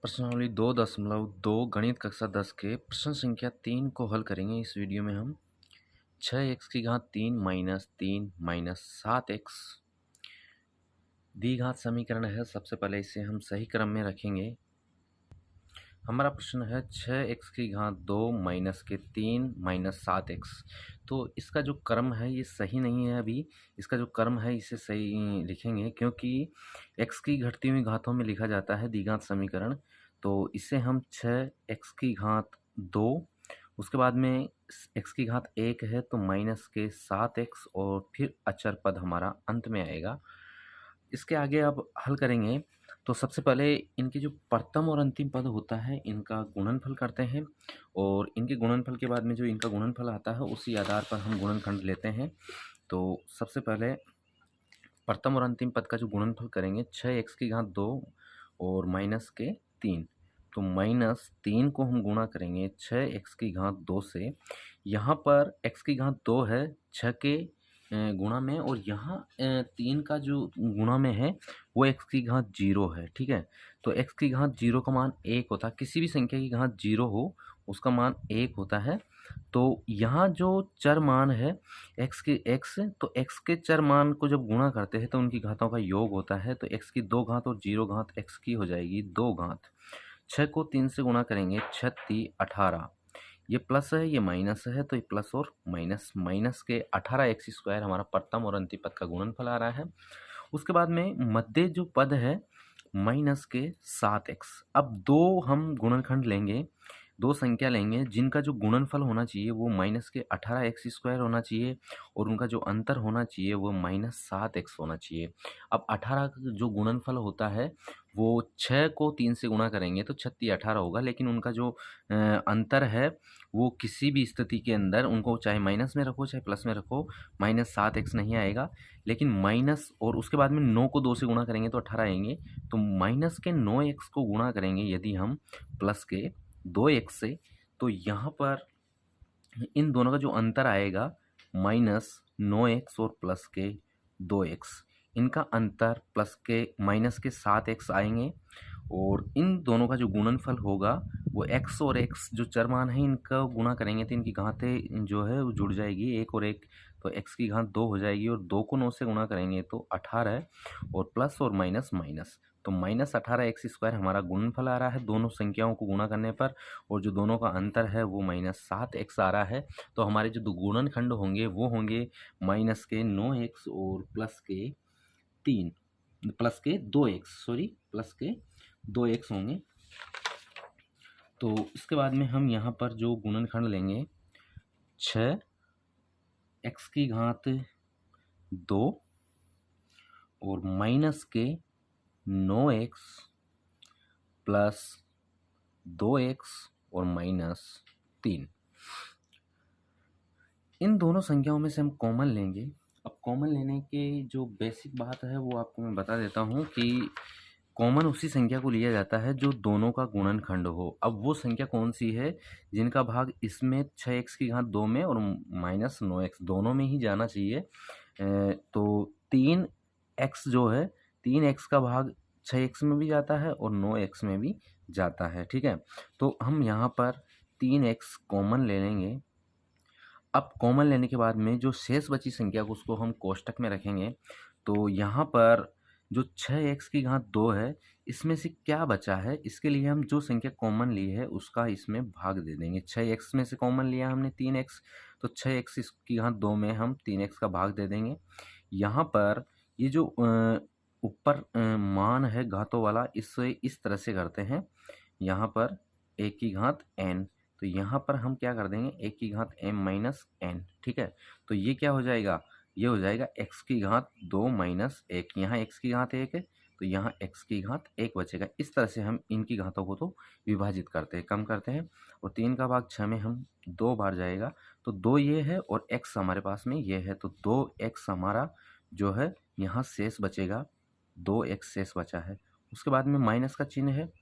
प्रश्नावली 2.2 गणित कक्षा 10 के प्रश्न संख्या 3 को हल करेंगे। इस वीडियो में हम 6x की घात 3 माइनस 3 माइनस 7x द्विघात समीकरण है। सबसे पहले इसे हम सही क्रम में रखेंगे। हमारा प्रश्न है 6x की घात 2 माइनस के 3 माइनस 7x। तो इसका जो क्रम है ये सही नहीं है। अभी इसका जो क्रम है इसे सही लिखेंगे, क्योंकि x की घटती हुई घातों में लिखा जाता है द्विघात समीकरण। तो इसे हम 6x की घात 2, उसके बाद में x की घात 1 है तो माइनस के 7x और फिर अचर पद हमारा अंत में आएगा। इसके आगे अब हल करेंगे तो सबसे पहले इनके जो प्रथम और अंतिम पद होता है इनका गुणनफल करते हैं, और इनके गुणनफल के बाद में जो इनका गुणनफल आता है उसी आधार पर हम गुणनखंड लेते हैं। तो सबसे पहले प्रथम और अंतिम पद का जो गुणनफल करेंगे 6x की घात 2 और माइनस के 3। तो माइनस 3 को हम गुणा करेंगे 6x की घात 2 से। यहाँ पर x की घात 2 है 6 के गुणा में, और यहाँ 3 का जो गुणा में है वो x की घात 0 है। ठीक है, तो x की घात 0 का मान 1 होता है। किसी भी संख्या की घात 0 हो उसका मान 1 होता है। तो यहाँ जो चर मान है x के x, तो x के चर मान को जब गुणा करते हैं तो उनकी घातों का योग होता है। तो x की 2 घात और 0 घात x की हो जाएगी 2 घात। 6 को 3 से गुणा करेंगे 36 18। ये प्लस है ये माइनस है, तो ये प्लस और माइनस, माइनस के 18x² हमारा प्रथम और अंतिम पद का गुणनफल आ रहा है। उसके बाद में मध्य जो पद है माइनस के 7x। अब दो हम गुणनखंड लेंगे, दो संख्या लेंगे जिनका जो गुणनफल होना चाहिए वो माइनस के 18x² होना चाहिए, और उनका जो अंतर होना चाहिए वो माइनस 7x होना चाहिए। अब 18 का जो गुणनफल होता है वो 6 को 3 से गुणा करेंगे तो 36 18 होगा, लेकिन उनका जो अंतर है वो किसी भी स्थिति के अंदर उनको चाहे माइनस में रखो चाहे प्लस में रखो माइनस 7x नहीं आएगा। लेकिन माइनस और उसके बाद में 9 को 2 से गुणा करेंगे तो 18 आएंगे। तो माइनस के 9x को गुणा करेंगे यदि हम प्लस के 2x से, तो यहाँ पर इन दोनों का जो अंतर आएगा माइनस 9x और प्लस के 2x, इनका अंतर प्लस के माइनस के 7x आएंगे। और इन दोनों का जो गुणनफल होगा वो x और x जो चर मान है इनका गुणा करेंगे तो इनकी घातें जो है वो जुड़ जाएगी 1 और 1, तो x की घात 2 हो जाएगी, और 2 को 9 से गुणा करेंगे तो 18, और प्लस और माइनस माइनस, तो माइनस 18x² हमारा गुणनफल आ रहा है दोनों संख्याओं को गुणा करने पर। और जो दोनों का अंतर है वो माइनस 7x आ रहा है। तो हमारे जो दो गुणनखंड होंगे वो होंगे माइनस के 9x और प्लस के 3, प्लस के 2x, सॉरी प्लस के 2x होंगे। तो इसके बाद में हम यहाँ पर जो गुणनखंड लेंगे 6x की घात 2 और माइनस के 9x प्लस 2x और माइनस 3। इन दोनों संख्याओं में से हम कॉमन लेंगे। अब कॉमन लेने के जो बेसिक बात है वो आपको मैं बता देता हूँ कि कॉमन उसी संख्या को लिया जाता है जो दोनों का गुणनखंड हो। अब वो संख्या कौन सी है जिनका भाग इसमें 6x की घात 2 में और माइनस 9x दोनों में ही जाना चाहिए। तो 3x जो है 3x का भाग 6x में भी जाता है और 9x में भी जाता है। ठीक है, तो हम यहाँ पर 3x कॉमन ले लेंगे। अब कॉमन लेने के बाद में जो शेष बची संख्या को उसको हम कोष्टक में रखेंगे। तो यहाँ पर जो 6x की घात 2 है इसमें से क्या बचा है, इसके लिए हम जो संख्या कॉमन ली है उसका इसमें भाग दे देंगे। 6x में से कॉमन लिया हमने 3x, तो 6x की घात 2 में हम 3x का भाग दे देंगे। यहाँ पर ये जो ऊपर मान है घातों वाला, इससे इस तरह से करते हैं। यहाँ पर a की घात n, तो यहाँ पर हम क्या कर देंगे a की घात m माइनस n। ठीक है, तो ये क्या हो जाएगा, ये हो जाएगा x की घात 2 माइनस 1। यहाँ x की घात 1 है तो यहाँ x की घात 1 बचेगा। इस तरह से हम इनकी घातों को तो विभाजित करते हैं, कम करते हैं, और 3 का भाग 6 में हम 2 बार जाएगा तो 2 ये है और x हमारे पास में ये है, तो 2x हमारा जो है यहाँ शेष बचेगा, 2x शेष बचा है। उसके बाद में माइनस का चिन्ह है,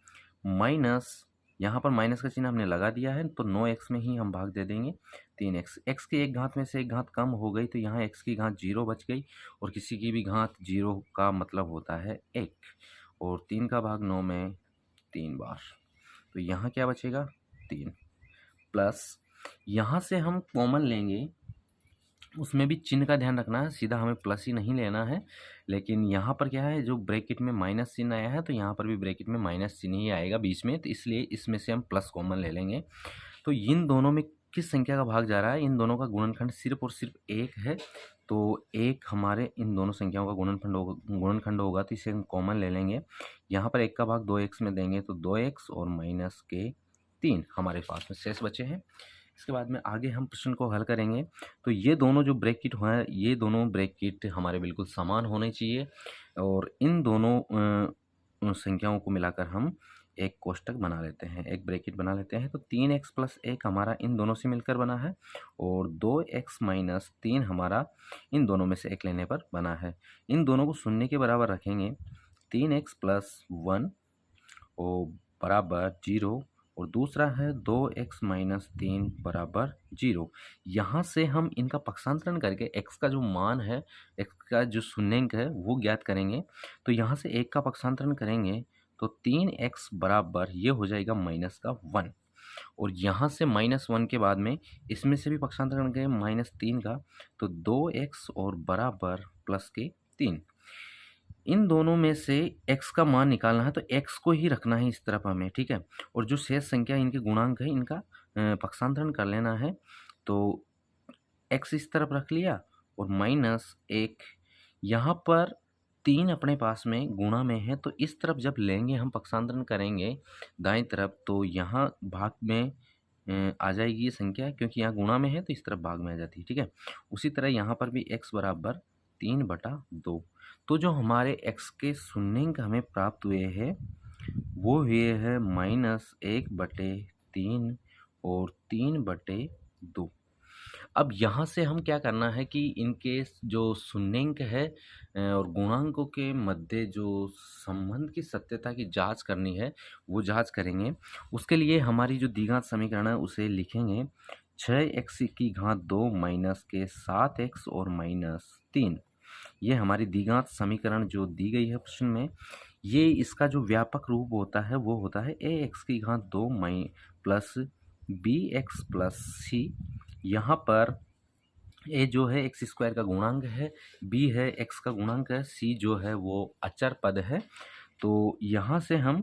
माइनस यहाँ पर माइनस का चिन्ह हमने लगा दिया है तो 9x में ही हम भाग दे देंगे 3x। x की एक घात में से एक घात कम हो गई तो यहाँ x की घात 0 बच गई, और किसी की भी घात 0 का मतलब होता है 1, और 3 का भाग 9 में 3 बार। तो यहाँ क्या बचेगा 3 प्लस यहाँ से हम कॉमन लेंगे, उसमें भी चिन्ह का ध्यान रखना है, सीधा हमें प्लस ही नहीं लेना है। लेकिन यहाँ पर क्या है, जो ब्रैकेट में माइनस चिन्ह आया है तो यहाँ पर भी ब्रैकेट में माइनस चिन्ह ही आएगा बीच में, तो इसलिए इसमें से हम प्लस कॉमन ले लेंगे। तो इन दोनों में किस संख्या का भाग जा रहा है, इन दोनों का गुणनखंड सिर्फ और सिर्फ 1 है। तो 1 हमारे इन दोनों संख्याओं का गुणनखंड होगा, तो इसे हम कॉमन ले लेंगे। यहाँ पर 1 का भाग 2x में देंगे तो 2x और माइनस के 3 हमारे पास में शेष बचे हैं। इसके बाद में आगे हम प्रश्न को हल करेंगे। तो ये दोनों जो ब्रैकेट हैं, ये दोनों ब्रैकेट हमारे बिल्कुल समान होने चाहिए और इन दोनों संख्याओं को मिलाकर हम एक कोष्टक बना लेते हैं, एक ब्रैकेट बना लेते हैं। तो 3x प्लस 1 हमारा इन दोनों से मिलकर बना है और 2x माइनस 3 हमारा इन दोनों में से एक लेने पर बना है। इन दोनों को शून्य के बराबर रखेंगे। 3x प्लस 1 और बराबर 0 और दूसरा है 2x माइनस 3 बराबर 0। यहाँ से हम इनका पक्षांतरण करके x का जो मान है, x का जो शून्यंक है वो ज्ञात करेंगे। तो यहाँ से 1 का पक्षांतरण करेंगे तो 3x बराबर ये हो जाएगा माइनस का 1 और यहाँ से -1 के बाद में इसमें से भी पक्षांतरण करेंगे -3 का तो 2x और बराबर प्लस के 3। इन दोनों में से x का मान निकालना है तो x को ही रखना है इस तरफ हमें, ठीक है। और जो शेष संख्या इनके गुणांक है इनका पक्षांतरण कर लेना है। तो x इस तरफ रख लिया और -1 यहाँ पर 3 अपने पास में गुणा में है, तो इस तरफ जब लेंगे हम पक्षांतरण करेंगे दाएं तरफ तो यहाँ भाग में आ जाएगी ये संख्या, क्योंकि यहाँ गुणा में है तो इस तरफ भाग में आ जाती है, ठीक है। उसी तरह यहाँ पर भी x बराबर 3/2। तो जो हमारे x के शून्यंक हमें प्राप्त हुए हैं वो हुए हैं -1/3 और 3/2। अब यहाँ से हम क्या करना है कि इनके जो शून्यंक है और गुणांकों के मध्य जो संबंध की सत्यता की जांच करनी है वो जांच करेंगे। उसके लिए हमारी जो द्विघात समीकरण है उसे लिखेंगे 6x की घात 2 माइनस के 7x और -3। ये हमारी द्विघात समीकरण जो दी गई है प्रश्न में, ये इसका जो व्यापक रूप होता है वो होता है ax की घात 2 प्लस bx प्लस c। यहाँ पर a जो है x स्क्वायर का गुणांक है, b है x का गुणांक है, c जो है वो अचर पद है। तो यहाँ से हम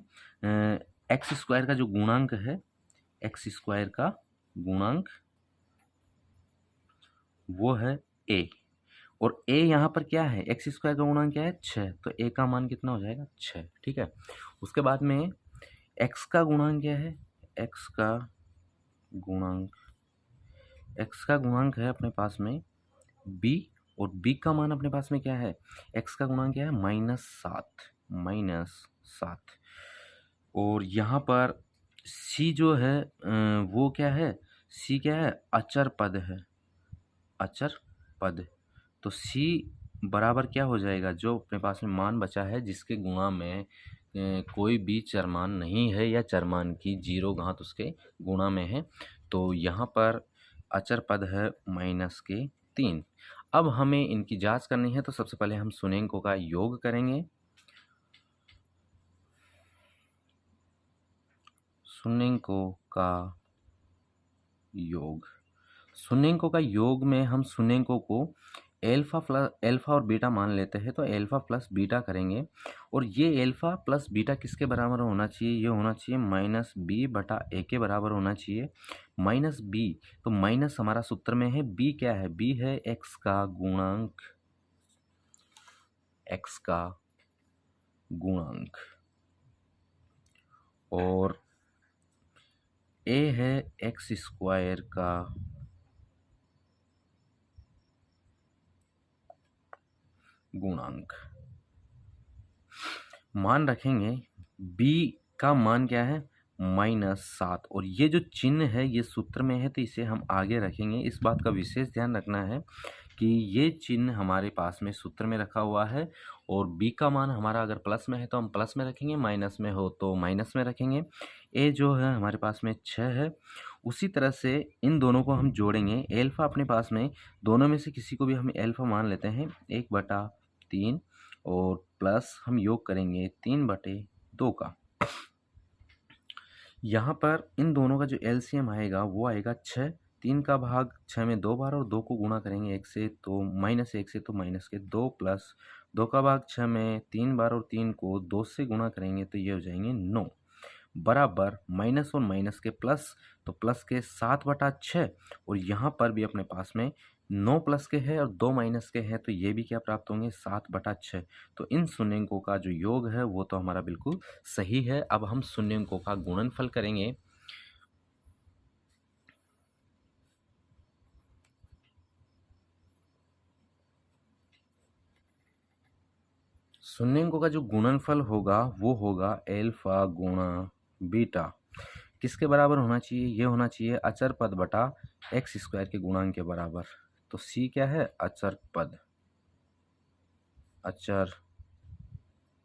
x स्क्वायर का जो गुणांक है, x स्क्वायर का गुणांक वो है a और a यहाँ पर क्या है, x स्क्वायर का गुणांक क्या है 6, तो a का मान कितना हो जाएगा 6, ठीक है। उसके बाद में x का गुणांक क्या है, x का गुणांक है अपने पास में b और b का मान अपने पास में क्या है, x का गुणांक क्या है -7 और यहाँ पर c जो है वो क्या है, c क्या है अचर पद। तो c बराबर क्या हो जाएगा, जो अपने पास में मान बचा है जिसके गुणा में कोई भी चरमान नहीं है या चरमान की 0 घात उसके गुणा में है, तो यहाँ पर अचर पद है -3। अब हमें इनकी जांच करनी है, तो सबसे पहले हम शून्यंकों का योग करेंगे। शून्यंकों का योग में हम शून्यंकों को अल्फा और बीटा मान लेते हैं, तो अल्फा प्लस बीटा करेंगे और ये अल्फा प्लस बीटा किसके बराबर होना चाहिए, ये होना चाहिए -b/a के बराबर होना चाहिए। -b तो माइनस हमारा सूत्र में है, b क्या है, b है x का गुणांक और a है x स्क्वायर का गुणांक। मान रखेंगे b का मान क्या है -7 और ये जो चिन्ह है ये सूत्र में है तो इसे हम आगे रखेंगे। इस बात का विशेष ध्यान रखना है कि ये चिन्ह हमारे पास में सूत्र में रखा हुआ है और b का मान हमारा अगर प्लस में है तो हम प्लस में रखेंगे, माइनस में हो तो माइनस में रखेंगे। a जो है हमारे पास में 6 है। उसी तरह से इन दोनों को हम जोड़ेंगे। अल्फा अपने पास में दोनों में से किसी को भी हम अल्फा मान लेते हैं 1/3 और प्लस हम योग करेंगे 3/2 का। यहाँ पर इन दोनों का जो एलसीएम आएगा वो आएगा 6। 3 का भाग 6 में 2 बार और 2 को गुणा करेंगे 1 से तो -1 से तो माइनस के 2 प्लस 2 का भाग 6 में 3 बार और 3 को 2 से गुणा करेंगे तो ये हो जाएंगे 9 बराबर माइनस और माइनस के प्लस तो प्लस के 7/6 और यहाँ पर भी अपने पास में 9 प्लस के हैं और 2 माइनस के हैं तो ये भी क्या प्राप्त होंगे 7/6। तो इन शून्यंकों का जो योग है वो तो हमारा बिल्कुल सही है। अब हम शून्यंकों का गुणनफल करेंगे। शून्यंकों का जो गुणनफल होगा वो होगा एल्फा गुणा बीटा। किसके बराबर होना चाहिए? ये होना चाहिए अचर पद बटा एक्स स्क्वायर के गुणांक के बराबर। तो सी क्या है? अचर पद, अचर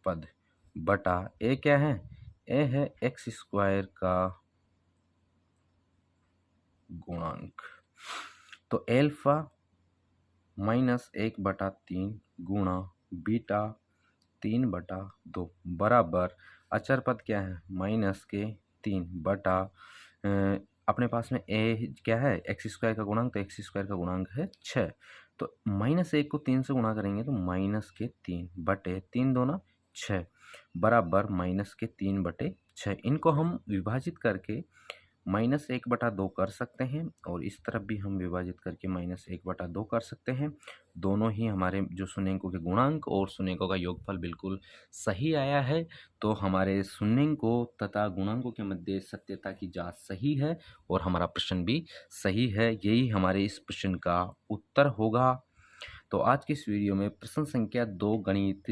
पद बटा ए क्या है? ए है एक्स स्क्वायर का गुणांक। तो एल्फा -1/3 गुणा बीटा 3/2 बराबर अचर पद क्या है? -3 बटा अपने पास में ए क्या है? एक्स स्क्वायर का गुणांक, तो एक्स स्क्वायर का गुणांक है 6। तो -1 को 3 से गुणा करेंगे तो -3 बटे 3 दूना 6 बराबर -3/6। इनको हम विभाजित करके -1/2 कर सकते हैं और इस तरफ भी हम विभाजित करके -1/2 कर सकते हैं। दोनों ही हमारे जो शून्यंकों के गुणांक और शून्यंकों का योगफल बिल्कुल सही आया है। तो हमारे शून्यंकों तथा गुणांकों के मध्य सत्यता की जांच सही है और हमारा प्रश्न भी सही है। यही हमारे इस प्रश्न का उत्तर होगा। तो आज के इस वीडियो में प्रश्न संख्या 2 गणित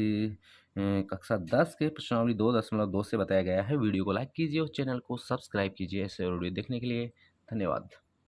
कक्षा 10 के प्रश्नावली 2.2 से बताया गया है। वीडियो को लाइक कीजिए और चैनल को सब्सक्राइब कीजिए। ऐसे वीडियो देखने के लिए धन्यवाद।